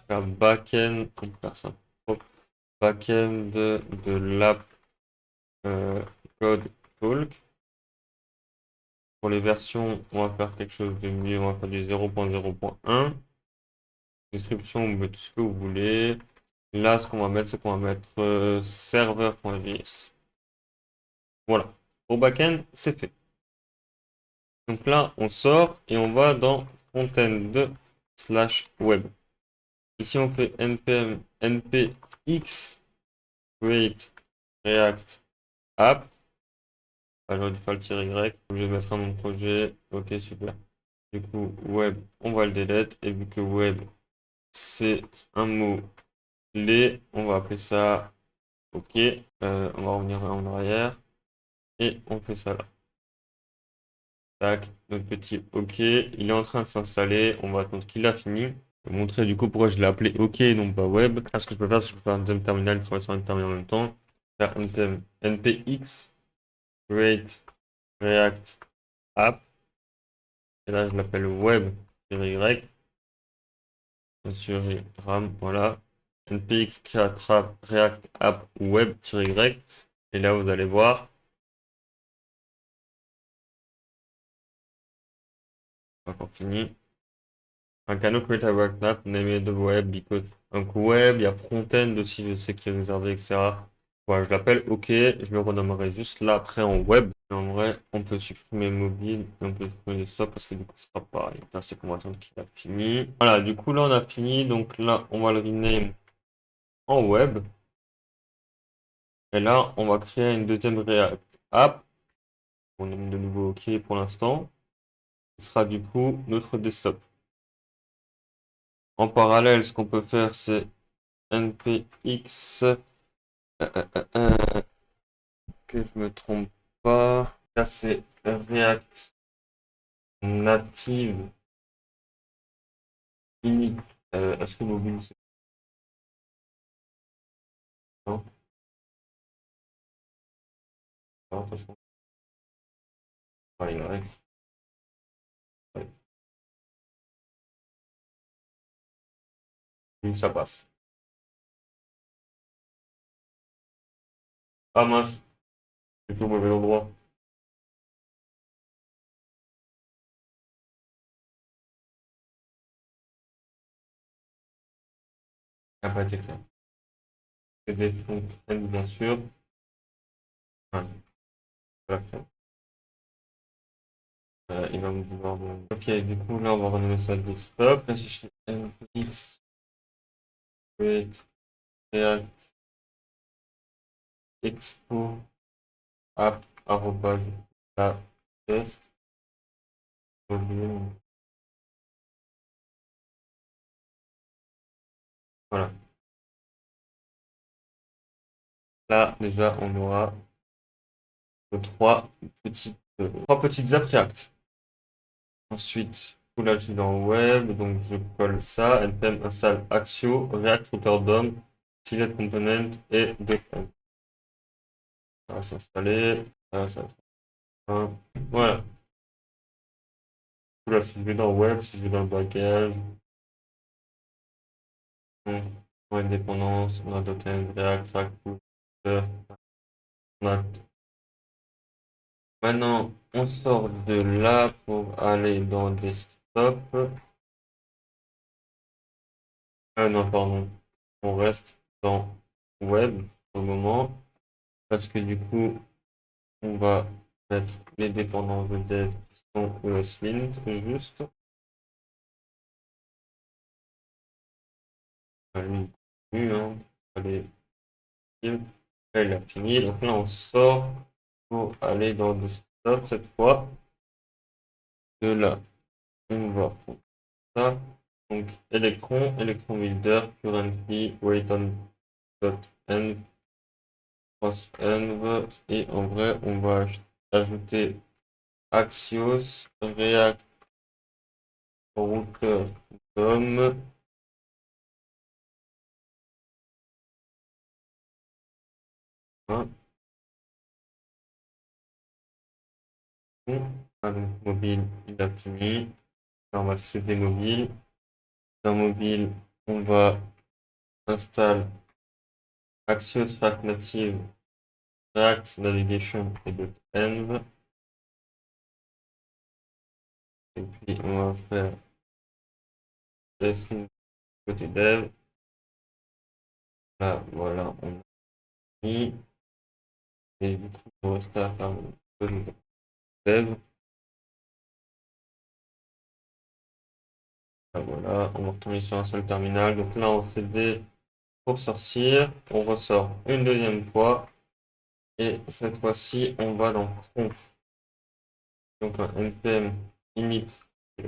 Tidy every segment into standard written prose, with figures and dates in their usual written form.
Faire backend, on peut faire ça. Backend de l'app Code Talk. Pour les versions, on va faire quelque chose de mieux. On va faire du 0.0.1. Description, vous mettez ce que vous voulez. Là, ce qu'on va mettre, c'est qu'on va mettre serveur.js. Voilà. Pour backend, c'est fait. Donc là, on sort et on va dans frontend/web. Ici, on fait npm npx create react app. Alors, il faut le tirer Y. Je vais mettre un nom de projet. Ok, super. Du coup, web, on va le delete. Et vu que web, c'est un mot clé, on va appeler ça OK. On va revenir en arrière. Et on fait ça là. Tac, notre petit OK. Il est en train de s'installer. On va attendre qu'il a fini. Je vais montrer du coup pourquoi je l'ai appelé OK, non pas web. Ce que je peux faire, c'est que je peux faire un deuxième terminal, travailler sur un terminal en même temps. Faire npm npx create react app. Et là, je l'appelle web Y. Sur RAM, voilà. npx create react app web-y. Et là, vous allez voir. Pas encore fini. I cannot create a react app named web because. Donc web, il y a front-end aussi, je sais qu'il est réservé, etc. Voilà, je l'appelle OK. Je le renommerai juste là après en web. Et en vrai, on peut supprimer mobile et on peut supprimer ça parce que du coup, ce sera pareil. Là, c'est qu'on va attendre qu'il a fini. Voilà, du coup, là, on a fini. Donc là, on va le rename en web. Et là, on va créer une deuxième React App. On est de nouveau OK pour l'instant. Ce sera du coup notre desktop. En parallèle, ce qu'on peut faire, c'est npx. Que je me trompe pas. Là, c'est React Native init. Est-ce que mobile, c'est non? Non, attention. Ouais, ouais. Ouais. Oui, ça passe. Ah mince, j'ai fait au mauvais endroit. Ça n'a pas été clair. C'est des front-end, bien sûr. Ouais, voilà. Il va me vouloir. Ok, du coup, là, on va renommer ça desktop. Là, si je fais npx create react expo app arrobase la test volume. Voilà. Là, déjà, on aura trois petites apps React. Ensuite, là, je suis dans web, donc je colle ça. npm install Axio, React Router DOM, Select Component et Defend. Ça va s'installer. Ça va voilà. Là, si je vais dans web, si je vais dans le bagage, on a indépendance, on a .NET, React, React, on a. Maintenant, on sort de là pour aller dans desktop. Non, pardon. On reste dans web pour le moment. Parce que du coup, on va mettre les dépendances de dev qui sont ESLint juste. Lui, hein. Allez, elle a fini. Donc là, on sort pour aller dans desktop cette fois. De là, on va pour ça. Donc, Electron Builder, currently, wait on .env, cross-env, et en vrai, on va ajouter Axios, React Router DOM, Hein. Ah, donc mobile, il a fini. Là, on va céder mobile. Dans mobile, on va installer Axios React Native, React Navigation et .env. Et puis, on va faire testing côté dev. Là, voilà, on a mis. Et du coup, il reste à faire le code dev. Là, voilà, on va retourner sur un seul terminal. Donc là, on CD pour sortir. On ressort une deuxième fois. Et cette fois-ci, on va dans front. Donc un npm init y,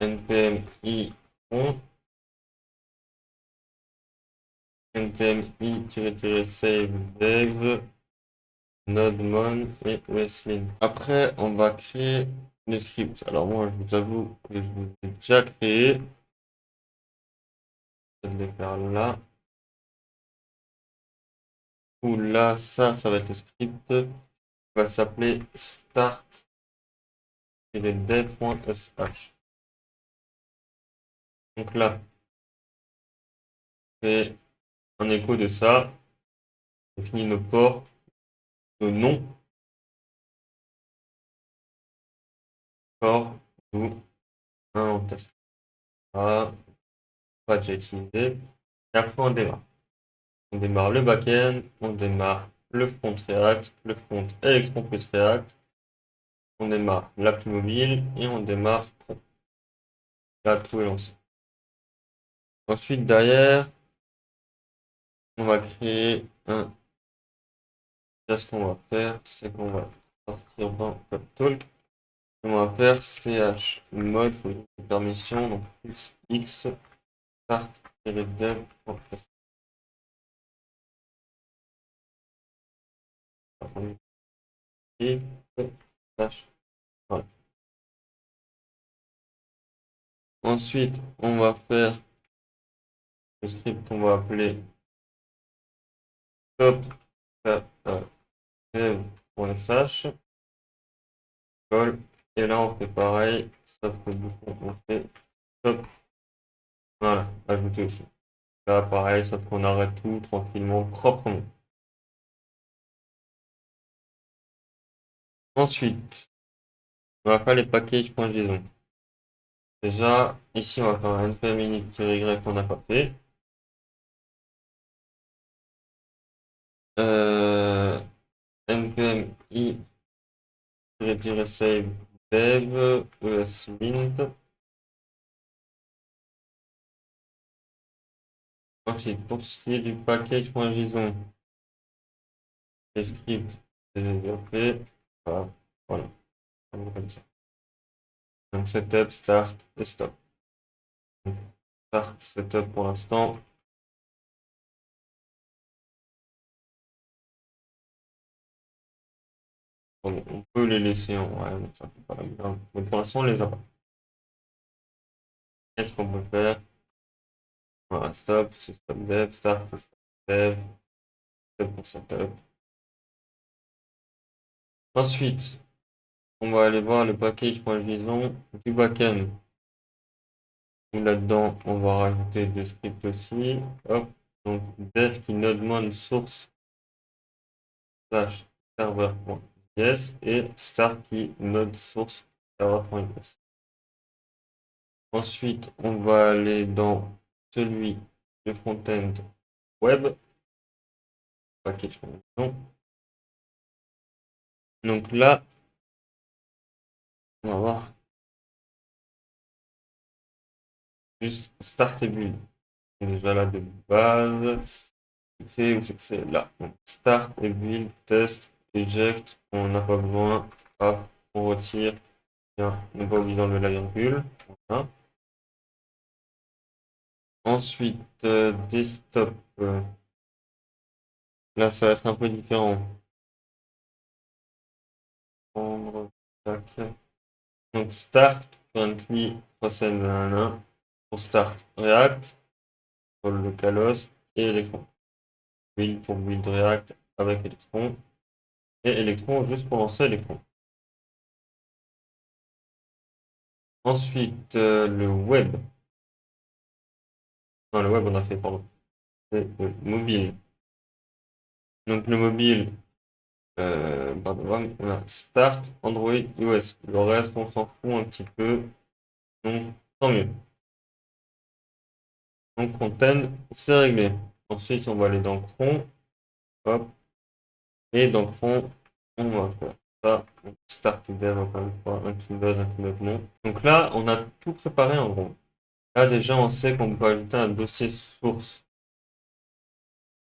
npm i front, npm i-save dev, nodemon et oslint. Après, on va créer les scripts. Alors moi, je vous avoue que je vous ai déjà créé. Je vais les faire là. Ou là, ça va être le script. Il va s'appeler start-dev.sh. Donc là, c'est un écho de ça. On définit nos ports, nos noms, port, nous, on teste. Pas déjà utilisé. Et après, on démarre. On démarre le backend, on démarre le front React, le front Electron plus React. On démarre l'appli mobile et on démarre Front. Là, tout est lancé. Ensuite, derrière, on va créer un. Là, ce qu'on va faire, c'est qu'on va sortir dans PubTalk. On va faire chmod pour une permission, donc plus x start-dev. Et slash. Voilà. Ensuite, on va faire le script qu'on va appeler top dev.sh. Et là, on fait pareil, sauf que du coup, on fait top. Voilà, ajouter aussi. Là, pareil, sauf qu'on arrête tout tranquillement, proprement. Ensuite, on va faire les packages.json. Déjà, ici, on va faire un npm init-y qu'on n'a pas fait. npm i-save dev eslint. Ensuite, pour ce qui est du package.json, les scripts, c'est déjà fait. Voilà, comme ça. Donc setup, start et stop. Start, setup pour l'instant. Bon, on peut les laisser en vrai, donc ça fait pas la grave. Mais pour l'instant, on les a pas. Qu'est-ce qu'on peut faire? Voilà, stop, c'est stop dev, start, c'est stop dev, stop pour setup. Ensuite, on va aller voir le package.json du backend. Là-dedans, on va rajouter deux scripts aussi. Hop, donc dev qui nodemon source slash server.js et start qui node source server.js. Ensuite, on va aller dans celui de front-end web. Package. Donc là, on va voir juste start et build. Déjà là de base, c'est où c'est que c'est là. Donc, start et build, test, eject, on n'a pas besoin. Hop, on retire. Bien, on n'est pas obligé d'enlever la virgule. Voilà. Ensuite, desktop. Là, ça va être un peu différent. Prendre, tac. Donc start, currently, process pour start React, pour le localhost et l'écran. build pour build React avec Electron. Et Electron juste pour lancer Electron. Ensuite, le web. Non, le web, on a fait, pardon. C'est le mobile. Donc, le mobile, on a Start, Android, iOS. Le reste, on s'en fout un petit peu. Donc, tant mieux. Donc, Content, c'est réglé. Ensuite, on va aller dans Chrome. Hop. Et dans Chrome, on va faire ça. Start dev, encore une fois, un Windows, un Windows non. Donc là, on a tout préparé en gros. Là, déjà, on sait qu'on peut ajouter un dossier source.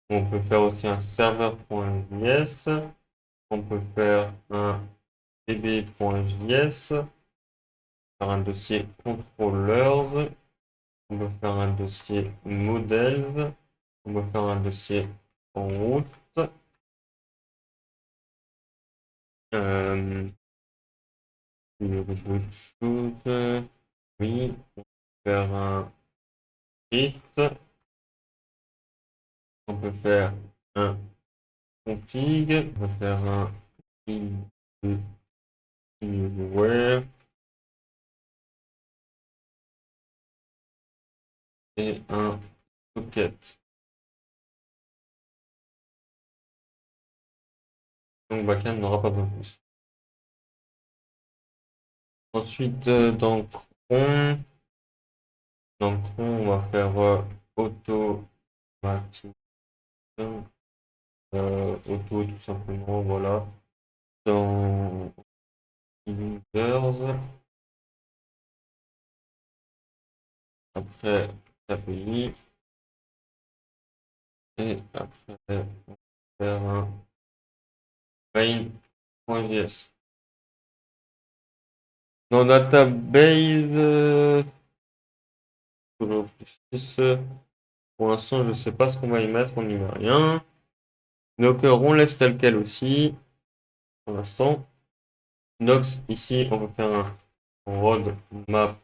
On peut faire aussi un serveur.js. On peut faire un db.js. Faire un dossier controllers. On peut faire un dossier models. On peut faire un dossier en route. Il y aurait d'autres choses. Oui, on peut faire un script. On peut faire un config. On peut faire un middleware et un socket. Donc backend n'aura pas besoin de plus. Ensuite, dans Chrome, on va faire automatique. Auto tout simplement, voilà. Dans users, après API, et après on va faire un main.js. Dans database, pour l'instant, je ne sais pas ce qu'on va y mettre, on n'y met rien. Docker, on laisse tel quel aussi, pour l'instant. Nox, ici, on va faire un roadmap.md.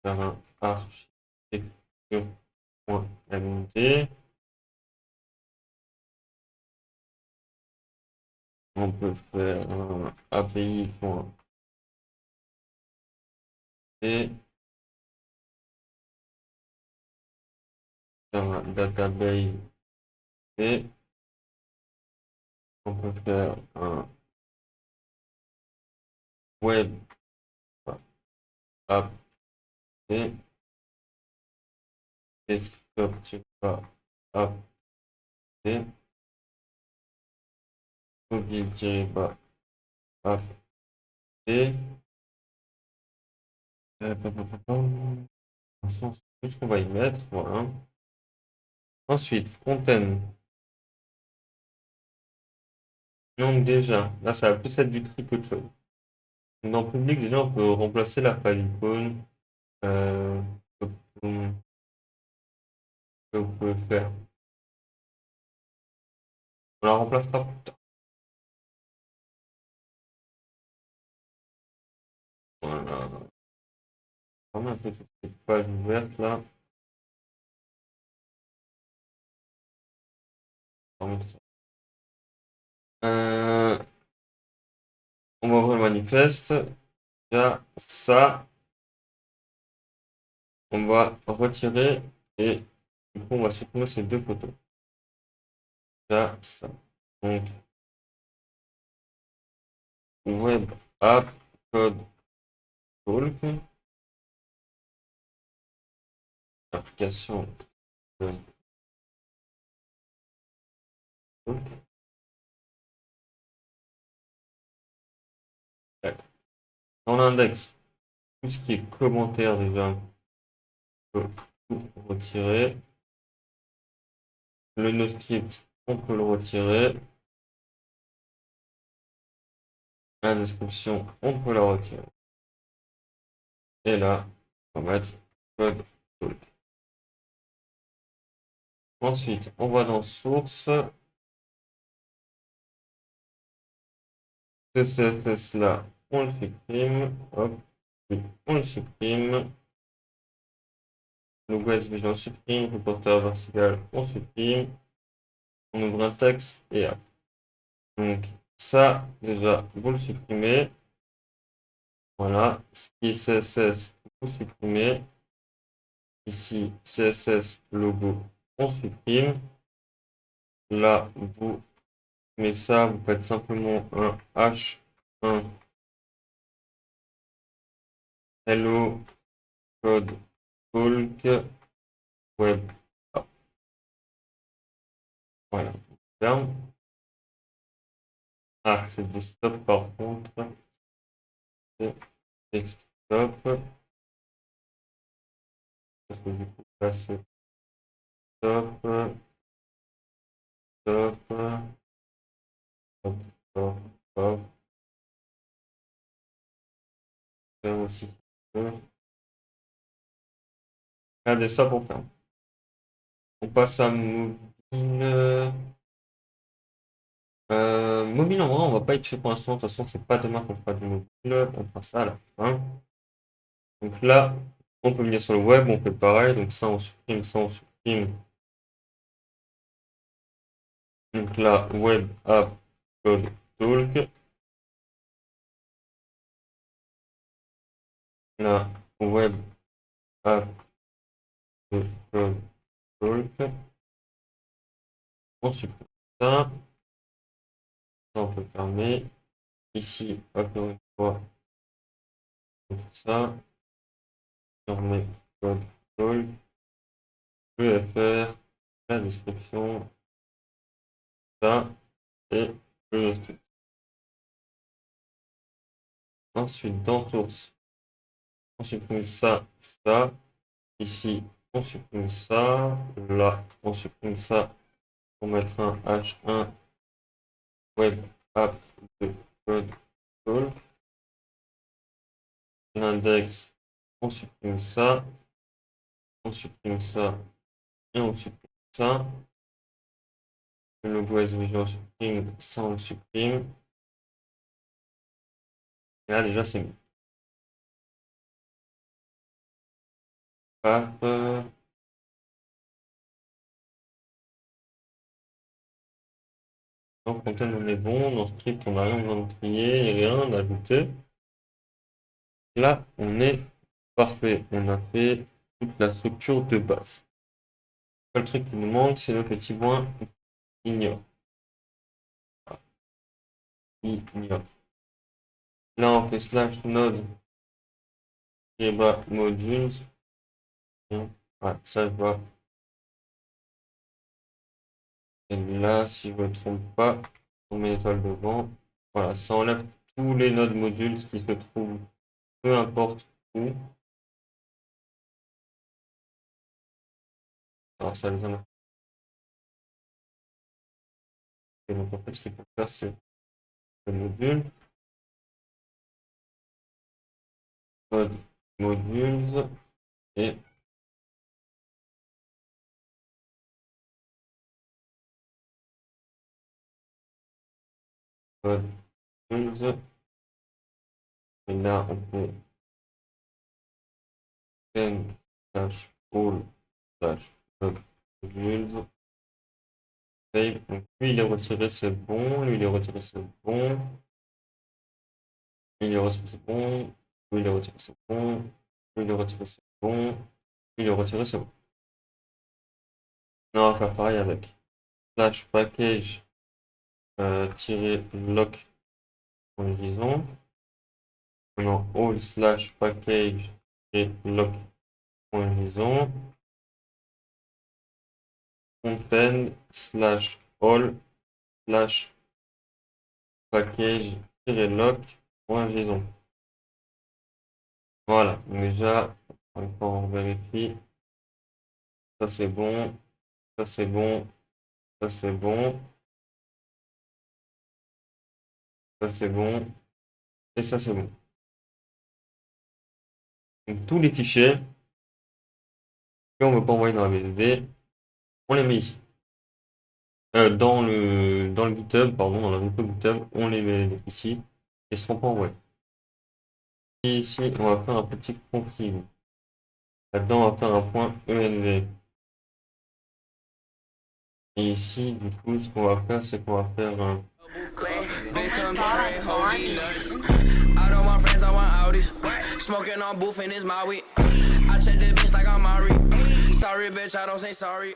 Faire un architecture.md. On peut faire un API.md. Faire un database. Et on peut faire un web app et desktop-app et mobile-app et c'est tout ce qu'on va y mettre, voilà. Ensuite, front-end. Donc déjà, là ça va plus être du tri que de chose. Dans public, déjà on peut remplacer la favicon. Euh, que vous pouvez faire. On la remplacera plus tard. Voilà. On a un peu toute cette page ouverte là. On va ouvrir le manifeste. Déjà, ça, on va retirer et du coup, on va supprimer ces deux photos. Déjà, ça. Donc, web app code talk. Application de talk. Dans l'index, tout ce qui est commentaire déjà, on peut tout retirer. Le NoScript, on peut le retirer. La description, on peut la retirer. Et là, on va mettre code talk. Ensuite, on va dans source. Ce CSS là, on le supprime. Hop. on le supprime. Logo SVG, on supprime. Reporter vertical, on supprime. On ouvre un texte et hop. Donc, ça, déjà, vous le supprimez. Voilà. Ce qui est CSS, vous supprimez. Ici, CSS, logo, on supprime. Là, vous mettez ça, vous faites simplement un H1 hello code talk web. Ah, voilà. Ferme. Ah, c'est du stop par contre. C'est stop. Parce que du coup, là, c'est stop. Stop. Stop. Stop. Stop. Ferme aussi. Regardez ça pour ferme. On passe à mobile. Mobile, en vrai, on va pas y toucher pour l'instant. De toute façon, c'est pas demain qu'on fera du mobile. On fera ça à la fin. Donc là, on peut venir sur le web, on fait pareil. Donc ça, on supprime, ça, on supprime. Donc là, web app code talk. Là, web app code talk. On supprime ça. Ça, on peut fermer. Ici, encore une fois, on fait ça. On met code talk. EFR, la description, ça, et le script. Ensuite, dans source, on supprime ça, ça. Ici, on supprime ça. Là, on supprime ça pour mettre un H1 web app de code talk. L'index, on supprime ça. On supprime ça. Et on supprime ça. Le logo SVG, on supprime. Ça, on supprime. Et là, déjà, c'est bon. Hop. Dans content, on est bon. Dans script, on n'a rien besoin de trier, rien d'ajouter. Là, on est parfait. On a fait toute la structure de base. Le truc qui nous manque, c'est le petit point ignore. Ignore. Là, on fait slash node et bas modules. Ouais, ça, je vois. Et là, si je ne me trompe pas, on met l'étoile devant. Voilà, ça enlève tous les nodes modules qui se trouvent, peu importe où. Alors, ça les enlève. Et donc, en fait, ce qu'il faut faire, c'est le module. Code modules et code modules. Et là, on peut send slash all slash code modules. Save. Donc, lui, il est retiré, c'est bon. Lui, il est retiré, c'est bon. Lui, il est retiré, c'est bon. Lui, il est retiré, c'est bon. Lui, il est retiré, c'est bon. Lui, il est retiré, c'est bon. On va faire pareil avec slash package lock conjugaison. Maintenant, all slash package et lock conjugaison. Content slash all slash package lock conjugaison. Voilà, déjà, on vérifie. Ça c'est bon, ça c'est bon, ça c'est bon, ça c'est bon, et ça c'est bon. Donc tous les fichiers qu'on ne veut pas envoyer dans la BDD, on les met ici. Dans le GitHub, pardon, dans la repo GitHub, on les met ici et ne seront pas envoyés. Et ici, on va faire un petit config. Là-dedans, on va faire un point env. Et ici, du coup, ce qu'on va faire, c'est qu'on va faire un... I don't want friends, I want Audis. Smoking on booth and it's my weed. I check the bitch like I'm Mari. Sorry, bitch, I don't say sorry.